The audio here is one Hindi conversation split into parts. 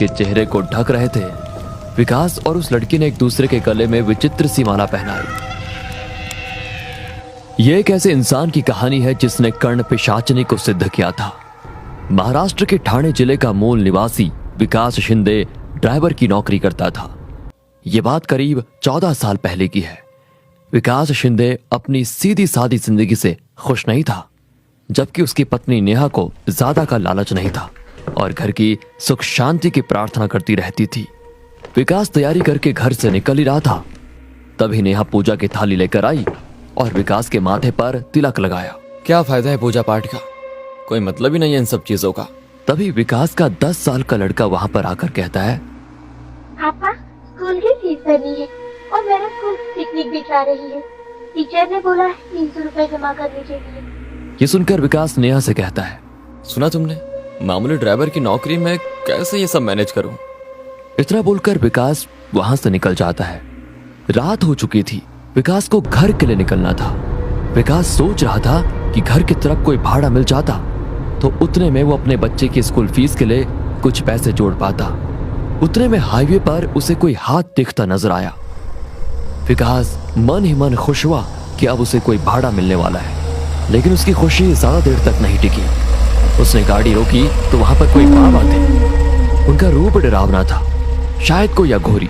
के चेहरे को ढक रहे थे। विकास और उस लड़की ने एक दूसरे के गले में विचित्र सी माला पहनाई। यह एक ऐसे इंसान की कहानी है जिसने कर्ण पिशाचिनी को सिद्ध किया था। महाराष्ट्र के ठाणे जिले का मूल निवासी विकास शिंदे ड्राइवर की नौकरी करता था। यह बात करीब 14 साल पहले की है। विकास शिंदे अपनी सीधी सादी जिंदगी से खुश नहीं था, जबकि उसकी पत्नी नेहा को ज्यादा का लालच नहीं था और घर की सुख शांति की प्रार्थना करती रहती थी। विकास तैयारी करके घर से निकल ही रहा था, तभी नेहा पूजा की थाली लेकर आई और विकास के माथे पर तिलक लगाया। क्या फायदा है पूजा पाठ का, कोई मतलब ही नहीं है इन सब चीजों का। तभी विकास का 10 साल का लड़का वहां पर आकर कहता है, पापा स्कूल की फीस भरनी है और मेरा स्कूल पिकनिक भी जा रही है। टीचर ने बोला है 300 रुपए जमा करने के लिए। ये सुनकर विकास नेहा से कहता है, सुना तुमने, मामूली ड्राइवर की नौकरी में कैसे ये सब मैनेज करूं। इतना बोलकर विकास वहां से निकल जाता है। रात हो चुकी थी, विकास को घर के लिए निकलना था। विकास सोच रहा था कि घर की तरफ कोई भाड़ा मिल जाता तो उतने में वो अपने बच्चे की स्कूल फीस के लिए कुछ पैसे जोड़ पाता। उतने में हाईवे पर उसे कोई हाथ दिखता नजर आया। विकास मन ही मन खुश हुआ कि अब उसे कोई भाड़ा मिलने वाला है, लेकिन उसकी खुशी ज्यादा देर तक नहीं टिकी। उसने गाड़ी रोकी तो वहां पर कोई बाबा थे। उनका रूप डरावना था, शायद कोई अघोरी।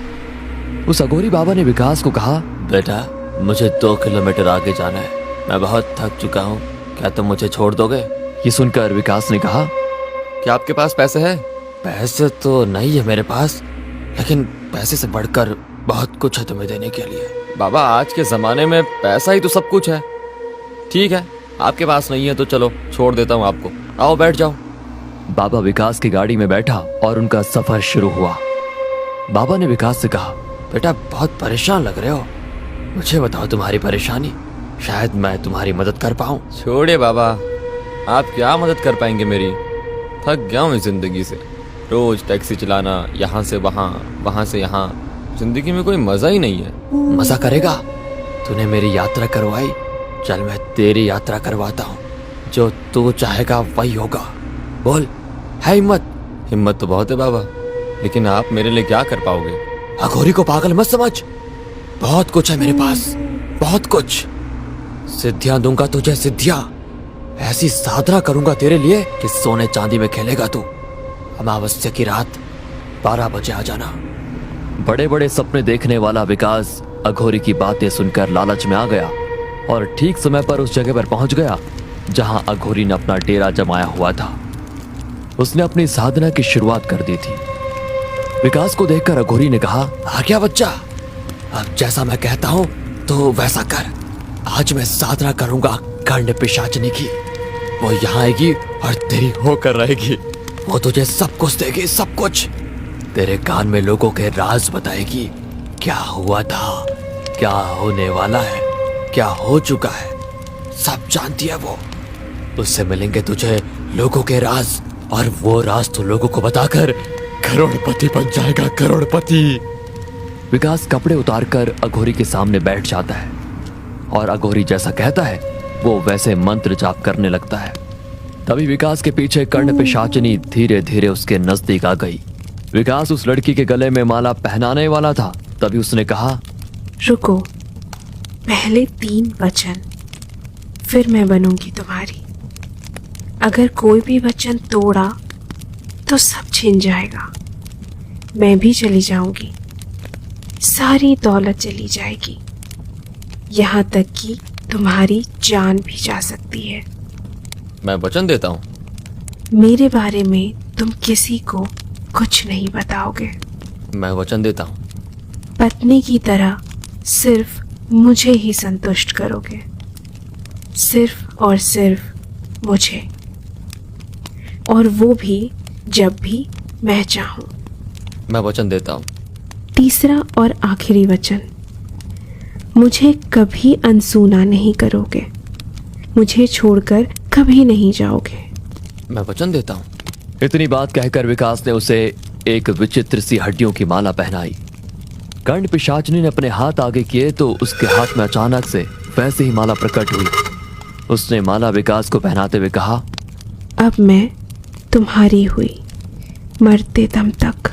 उस अघोरी बाबा ने विकास को कहा, बेटा मुझे 2 किलोमीटर आगे जाना है, मैं बहुत थक चुका हूँ, क्या तुम मुझे छोड़ दोगे। ये सुनकर विकास ने कहा, क्या आपके पास पैसे है। पैसे तो नहीं है मेरे पास, लेकिन पैसे से बढ़कर बहुत कुछ है तुम्हें देने के लिए। बाबा आज के जमाने में पैसा ही तो सब कुछ है। ठीक है आपके पास नहीं है तो चलो छोड़ देता हूँ आपको, आओ बैठ जाओ। बाबा विकास की गाड़ी में बैठा और उनका सफर शुरू हुआ। बाबा ने विकास से कहा, बेटा बहुत परेशान लग रहे हो, मुझे बताओ तुम्हारी परेशानी, शायद मैं तुम्हारी मदद कर पाऊं। छोड़िए बाबा, आप क्या मदद कर पाएंगे मेरी, थक गया हूँ इस जिंदगी से। रोज टैक्सी चलाना, यहाँ से वहाँ, वहाँ से यहाँ, जिंदगी में कोई मजा ही नहीं है। मजा करेगा, तूने मेरी यात्रा करवाई, चल मैं तेरी यात्रा करवाता हूँ। जो तू चाहेगा वही होगा, बोल, है हिम्मत। हिम्मत तो बहुत है बाबा, लेकिन आप मेरे लिए क्या कर पाओगे। अघोरी को पागल मत समझ, बहुत कुछ है मेरे पास, बहुत कुछ। सिद्धियां दूंगा तुझे, सिद्धियां। ऐसी साधना करूंगा तेरे लिए कि सोने चांदी में खेलेगा तू। अमावस्या की रात 12 बजे आ जाना। बड़े बड़े सपने देखने वाला विकास अघोरी की बातें सुनकर लालच में आ गया और ठीक समय पर उस जगह पर पहुंच गया जहां अघोरी ने अपना डेरा जमाया हुआ था। उसने अपनी साधना की शुरुआत कर दी थी। विकास को देखकर अघोरी ने कहा, आ गया बच्चा, अब जैसा मैं कहता हूं तो वैसा कर। आज मैं साधना करूंगा कर्ण पिशाचिनी की। वो यहाँ आएगी और तेरी होकर रहेगी। वो तुझे सब कुछ देगी, सब कुछ। तेरे कान में लोगों के राज बताएगी, क्या हुआ था, क्या होने वाला है, क्या हो चुका है, सब जानती है वो। उससे मिलेंगे तुझे लोगों के राज और वो राज तो लोगों को बताकर करोड़पति बन जाएगा, करोड़पति। विकास कपड़े उतारकर अघोरी के सामने बैठ जाता है और अघोरी जैसा कहता है वो वैसे मंत्र जाप करने लगता है। तभी विकास के पीछे कर्ण पिशाचिनी धीरे धीरे उसके नजदीक आ गई। विकास उस लड़की के गले में माला पहनाने वाला था, तभी उसने कहा, रुको, पहले 3 वचन, फिर मैं बनूंगी तुम्हारी। अगर कोई भी वचन तोड़ा तो सब छिन जाएगा, मैं भी चली जाऊंगी, सारी दौलत चली जाएगी, यहाँ तक कि तुम्हारी जान भी जा सकती है। मैं वचन देता हूँ। मेरे बारे में तुम किसी को कुछ नहीं बताओगे। मैं वचन देता हूँ। पत्नी की तरह सिर्फ मुझे ही संतुष्ट करोगे, सिर्फ और सिर्फ मुझे, और वो भी जब भी मैं चाहूं। मैं वचन देता हूँ। तीसरा और आखिरी वचन, मुझे कभी अनसुना नहीं करोगे, मुझे छोड़कर कभी नहीं जाओगे। मैं वचन देता हूँ। इतनी बात कहकर विकास ने उसे एक विचित्र सी हड्डियों की माला पहनाई। कर्ण पिशाचिनी ने अपने हाथ आगे किए तो उसके हाथ में अचानक से वैसे ही माला प्रकट हुई। उसने माला विकास को पहनाते हुए कहा, अब मैं तुम्हारी हुई, मरते दम तक।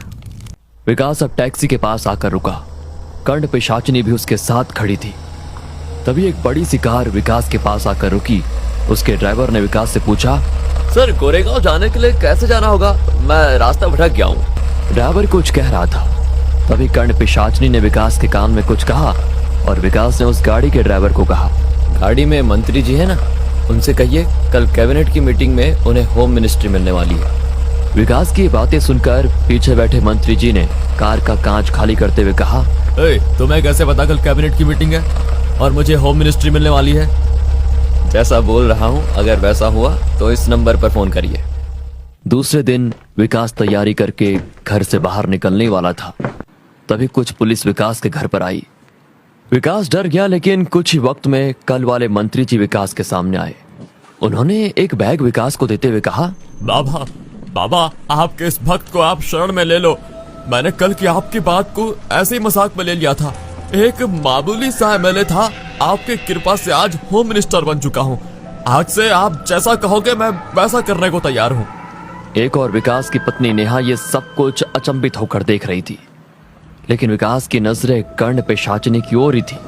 विकास अब टैक्सी के पास आकर रुका। कर्ण पिशाचिनी भी उसके साथ खड़ी थी। तभी एक बड़ी सी कार विकास के पास आकर रुकी। उसके ड्राइवर ने विकास से पूछा, सर गोरेगांव जाने के लिए कैसे जाना होगा? मैं रास्ता भटक गया हूँ। ड्राइवर कुछ कह रहा था। तभी कर्ण पिशाचिनी ने विकास के कान में कुछ कहा और विकास ने उस गाड़ी के ड्राइवर को कहा, गाड़ी में मंत्री जी है ना, उनसे कहिए कल कैबिनेट की मीटिंग में उन्हें होम मिनिस्ट्री मिलने वाली है। विकास की ये बातें सुनकर पीछे बैठे मंत्री जी ने कार का कांच खाली करते हुए कहा, तुम्हें कैसे पता कल कैबिनेट की मीटिंग है और मुझे होम मिनिस्ट्री मिलने वाली है? जैसा बोल रहा हूँ, अगर वैसा हुआ तो इस नंबर पर फोन करिए। दूसरे दिन विकास तैयारी करके घर से बाहर निकलने वाला था। तभी कुछ पुलिस विकास के घर पर आई। विकास डर गया, लेकिन कुछ ही वक्त में कल वाले मंत्री जी विकास के सामने आए। उन्होंने एक बैग विकास को देते हुए कहा, बाबा बाबा, आपके इस भक्त को आप शरण में ले लो। मैंने कल की आपकी बात को ऐसे ही मजाक में ले लिया था। एक मामूली सा एमएलए था, आपके कृपा से आज होम मिनिस्टर बन चुका हूँ। आज से आप जैसा कहोगे मैं वैसा करने को तैयार हूँ। एक और विकास की पत्नी नेहा ये सब कुछ अचंभित होकर देख रही थी, लेकिन विकास की नजरें कर्ण पिशाचिनी की ओर ही थी।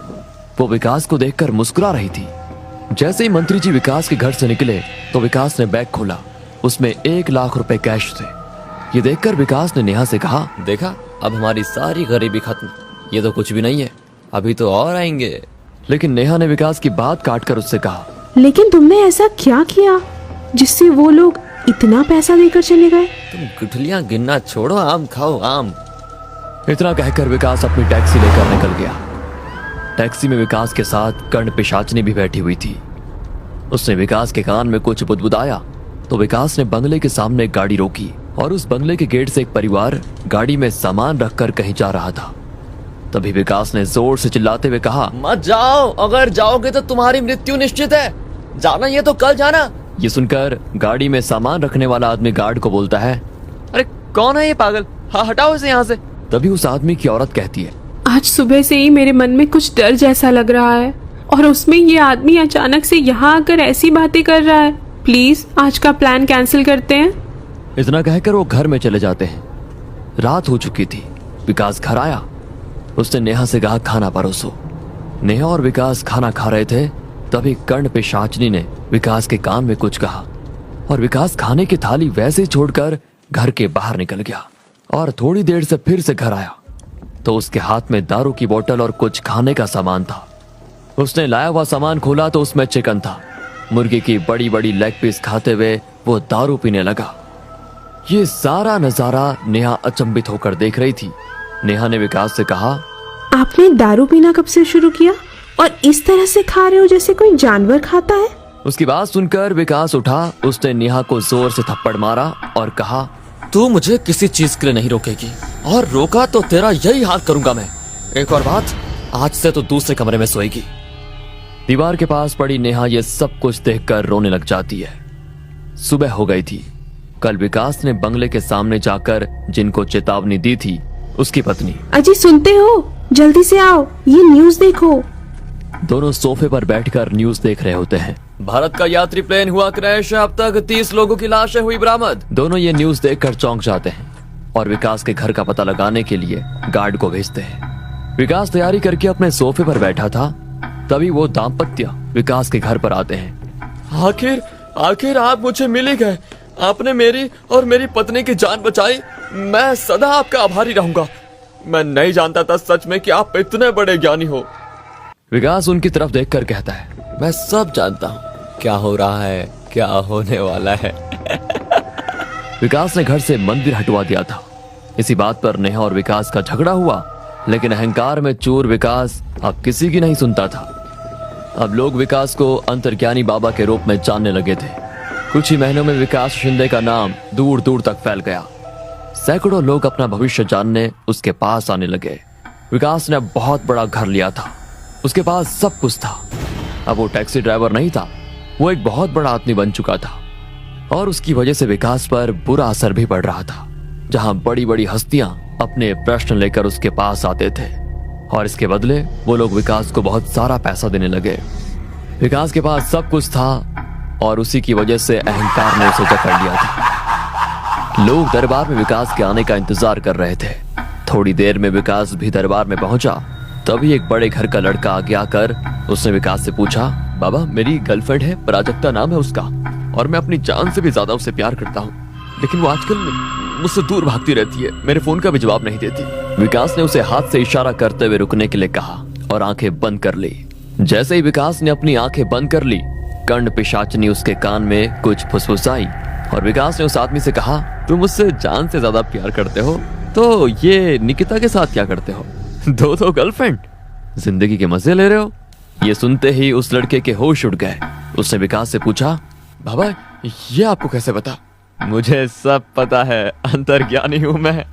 वो विकास को देखकर मुस्कुरा रही थी। जैसे ही मंत्री जी विकास के घर से निकले तो विकास ने बैग खोला। उसमें 1 लाख रुपए कैश थे। ये देखकर विकास ने नेहा से कहा, देखा, अब हमारी सारी गरीबी खत्म। ये तो कुछ भी नहीं है, अभी तो और आएंगे। लेकिन नेहा ने विकास की बात काटकर उससे कहा, लेकिन तुमने ऐसा क्या किया जिससे वो लोग इतना पैसा देकर चले गए? तुम गुठलियां गिनना छोड़ो, आम खाओ आम। इतना कहकर विकास अपनी टैक्सी लेकर निकल गया। टैक्सी में विकास के साथ कर्ण पिशाचिनी भी बैठी हुई थी। उसने विकास के कान में कुछ बुदबुदाया तो विकास ने बंगले के सामने एक गाड़ी रोकी और उस बंगले के गेट से एक परिवार गाड़ी में सामान रखकर कहीं जा रहा था। तभी विकास ने जोर से चिल्लाते हुए कहा, मत जाओ, अगर जाओगे तो तुम्हारी मृत्यु निश्चित है। जाना ये तो कल जाना। ये सुनकर गाड़ी में सामान रखने वाला आदमी गार्ड को बोलता है, अरे कौन है ये पागल? हाँ हटाओ इसे यहाँ से। तभी उस आदमी की औरत कहती है, आज सुबह से ही मेरे मन में कुछ डर जैसा लग रहा है और उसमें ये आदमी अचानक से यहाँ आकर ऐसी बातें कर रहा है। प्लीज आज का प्लान कैंसिल करते हैं। इतना कहकर वो घर में चले जाते हैं। रात हो चुकी थी। विकास घर आया। उसने नेहा से कहा, खाना परोसो। नेहा और विकास खाना खा रहे थे। तभी कर्ण पिशाचिनी ने विकास के कान में कुछ कहा और विकास खाने की थाली वैसे ही छोड़कर घर के बाहर निकल गया और थोड़ी देर से फिर से घर आया तो उसके हाथ में दारू की बोतल और कुछ खाने का सामान था। उसने लाया हुआ सामान खोला तो उसमें चिकन था। मुर्गी की बड़ी बड़ी लेग पीस खाते हुए वो दारू पीने लगा। ये सारा नजारा नेहा अचंभित होकर देख रही थी। नेहा ने विकास से कहा, आपने दारू पीना कब से शुरू किया और इस तरह से खा रहे हो जैसे कोई जानवर खाता है? उसकी बात सुनकर विकास उठा। उसने नेहा को जोर से थप्पड़ मारा और कहा, तू मुझे किसी चीज के लिए नहीं रोकेगी और रोका तो तेरा यही हाल करूंगा मैं। एक और बात, आज से तो दूसरे कमरे में सोएगी। दीवार के पास पड़ी नेहा ये सब कुछ देखकर रोने लग जाती है। सुबह हो गई थी। कल विकास ने बंगले के सामने जाकर जिनको चेतावनी दी थी उसकी पत्नी, अजी सुनते हो, जल्दी से आओ, ये न्यूज देखो। दोनों सोफे पर बैठकर न्यूज देख रहे होते हैं। भारत का यात्री प्लेन हुआ क्रैश, अब तक 30 लोगों की लाशें हुई बरामद। दोनों ये न्यूज देखकर चौंक जाते हैं और विकास के घर का पता लगाने के लिए गार्ड को भेजते हैं। विकास तैयारी करके अपने सोफे पर बैठा था। तभी वो दाम्पत्य विकास के घर पर आते हैं। आखिर आप मुझे मिल ही गए। आपने मेरी और मेरी पत्नी की जान बचाई। मैं सदा आपका आभारी रहूंगा। मैं नहीं जानता था सच में कि आप इतने बड़े ज्ञानी हो। विकास उनकी तरफ देखकर कहता है, मैं सब जानता हूँ क्या हो रहा है, क्या होने वाला है। विकास ने घर से मंदिर हटवा दिया था। इसी बात पर नेहा और विकास का झगड़ा हुआ, लेकिन अहंकार में चूर विकास अब किसी की नहीं सुनता था। अब लोग विकास को अंतर्ज्ञानी बाबा के रूप में जानने लगे थे। कुछ ही महीनों में विकास शिंदे का नाम दूर दूर तक फैल गया। सैकड़ों लोग अपना भविष्य जानने उसके पास आने लगे। विकास ने अब बहुत बड़ा घर लिया था। उसके पास सब कुछ था। अब वो टैक्सी ड्राइवर नहीं था, वो एक बहुत बड़ा आदमी बन चुका था और उसकी वजह से विकास पर बुरा असर भी पड़ रहा था। जहां बड़ी बड़ी हस्तियां अपने प्रश्न लेकर उसके पास आते थे और इसके बदले वो लोग विकास को बहुत सारा पैसा देने लगे। विकास के पास सब कुछ था और उसी की वजह से अहंकार ने उसे जकड़ लिया था। लोग दरबार में विकास के आने का इंतजार कर रहे थे। थोड़ी देर में विकास भी दरबार में पहुंचा। तभी एक बड़े घर का लड़का आगे आकर उसने विकास से पूछा, बाबा मेरी गर्लफ्रेंड है, प्राजक्ता नाम है उसका, और मैं अपनी जान से भी ज्यादा उससे प्यार करता हूँ, लेकिन वो आजकल मुझसे दूर भागती रहती है, मेरे फोन का भी जवाब नहीं देती। विकास ने उसे हाथ से इशारा करते हुए रुकने के लिए कहा और आंखें बंद कर ली। जैसे ही विकास ने अपनी आंखें बंद कर ली, कर्ण पिशाचिनी उसके कान में कुछ फुसफुसाई और विकास ने उस आदमी से कहा, तुम मुझसे जान से ज्यादा प्यार करते हो तो ये निकिता के साथ क्या करते हो? दो गर्लफ्रेंड, जिंदगी के मजे ले रहे हो? ये सुनते ही उस लड़के के होश उड़ गए। उसने विकास से पूछा, बाबा ये आपको कैसे पता? मुझे सब पता है, अंतर्ज्ञानी हूं मैं।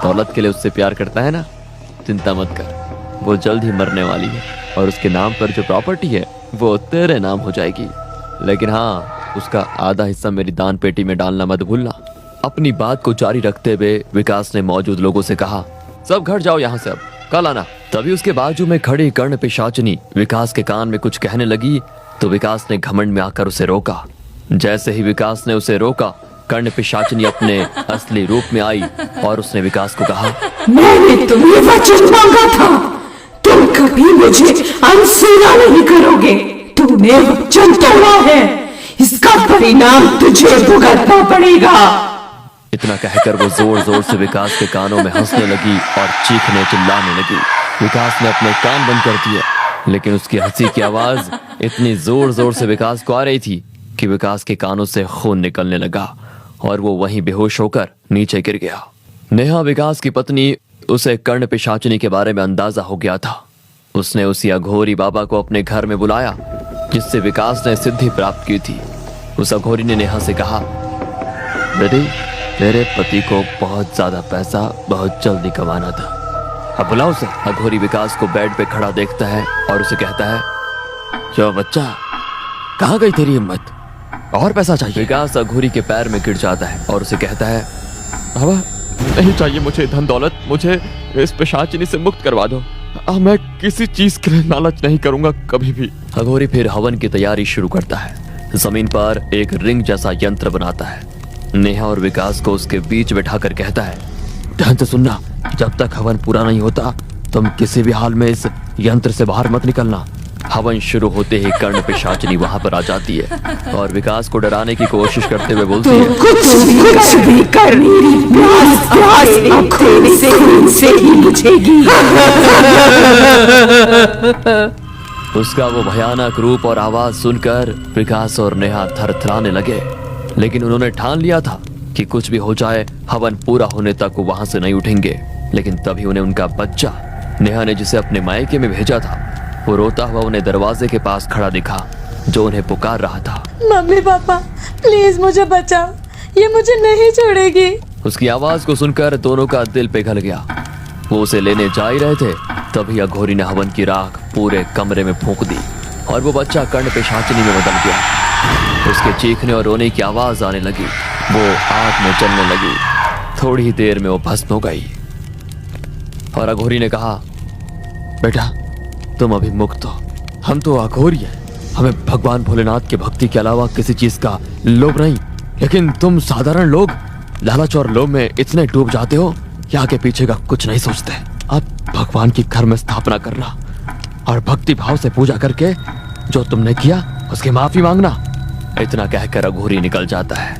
दौलत के लिए उससे प्यार करता है ना, चिंता मत कर, वो जल्द ही मरने वाली है और उसके नाम पर जो प्रॉपर्टी है वो तेरे नाम हो जाएगी, लेकिन हाँ उसका आधा हिस्सा मेरी दान पेटी में डालना मत भूलना। अपनी बात को जारी रखते हुए विकास ने मौजूद लोगों से कहा, सब घर जाओ यहाँ से, अब कल आना। तभी उसके बाजू में खड़ी कर्ण पिशाचिनी विकास के कान में कुछ कहने लगी तो विकास ने घमंड में आकर उसे रोका। जैसे ही विकास ने उसे रोका, कर्ण पिशाचिनी अपने असली रूप में आई और उसने विकास को कहा, मैंने तुम्हें वचन मांगा था, तुम कभी मुझे अनसुना नहीं करोगे। तूने वचन तोड़ा है, इसका परिणाम तुझे भुगतना पड़ेगा। इतना कहकर वो जोर जोर से विकास के कानों में हंसने लगी और चीखने चिल्लाने लगी। विकास ने अपने कान बंद कर दिए, लेकिन उसकी हंसी की आवाज इतनी जोर जोर से विकास को आ रही थी कि विकास के कानों से खून निकलने लगा और वो वहीं बेहोश होकर नीचे गिर गया। नेहा विकास की पत्नी, उसे कर्ण पिशाचिनी के बारे में अंदाजा हो गया था। उसने उसी अघोरी बाबा को अपने घर में बुलाया जिससे विकास ने सिद्धि प्राप्त की थी। उस अघोरी ने नेहा से कहा, बेटी तेरे पति को बहुत ज्यादा पैसा बहुत जल्दी कमाना था, अब बुलाओ उसे। अघोरी विकास को बेड पे खड़ा देखता है और उसे कहता है, जो बच्चा कहाँ गई तेरी हिम्मत, और पैसा चाहिए? विकास अघोरी के पैर में गिर जाता है और उसे कहता है, बाबा नहीं चाहिए मुझे धन दौलत, मुझे इस पिशाचिनी से मुक्त करवा दो, मैं किसी चीज के लिए लालच नहीं करूंगा कभी भी। अघोरी फिर हवन की तैयारी शुरू करता है। जमीन पर एक रिंग जैसा यंत्र बनाता है। नेहा और विकास को उसके बीच बैठाकर कहता है, ध्यान से सुनना, जब तक हवन पूरा नहीं होता तुम किसी भी हाल में इस यंत्र से बाहर मत निकलना। हवन शुरू होते ही कर्ण पिशाचिनी वहां पर आ जाती है और विकास को डराने की कोशिश करते हुए बोलती है, कुछ भी कर मेरी प्यास आंखों से ही बुझेगी। उसका वो भयानक रूप और आवाज सुनकर विकास और नेहा थरथराने लगे, लेकिन उन्होंने ठान लिया था कि कुछ भी हो जाए हवन पूरा होने तक वो वहां से नहीं उठेंगे। लेकिन तभी उन्हें उनका बच्चा, नेहा ने जिसे अपने मायके में भेजा था, वो रोता हुआ उन्हें दरवाजे के पास खड़ा दिखा, जो उन्हें पुकार रहा था, मम्मी पापा प्लीज मुझे बचाओ, ये मुझे नहीं छोड़ेगी। उसकी आवाज को सुनकर दोनों का दिल पिघल गया। वो उसे लेने जा ही रहे थे, तभी अघोरी ने हवन की राख पूरे कमरे में फूंक दी और वो बच्चा कर्ण पिशाचिनी में बदल गया। उसके चीखने और रोने की आवाज आने लगी, वो आग में जलने लगी। थोड़ी ही देर में वो भस्म हो गई और अघोरी ने कहा, बेटा तुम अभी मुक्त हो, हम तो अघोरी हैं, हमें भगवान भोलेनाथ के भक्ति के अलावा किसी चीज का लोभ नहीं, लेकिन तुम साधारण लोग लालच और लोभ में इतने डूब जाते हो कि आगे पीछे का कुछ नहीं सोचते। अब भगवान की घर में स्थापना करना और भक्ति भाव से पूजा करके जो तुमने किया उसकी माफी मांगना। इतना कहकर अघोरी निकल जाता है।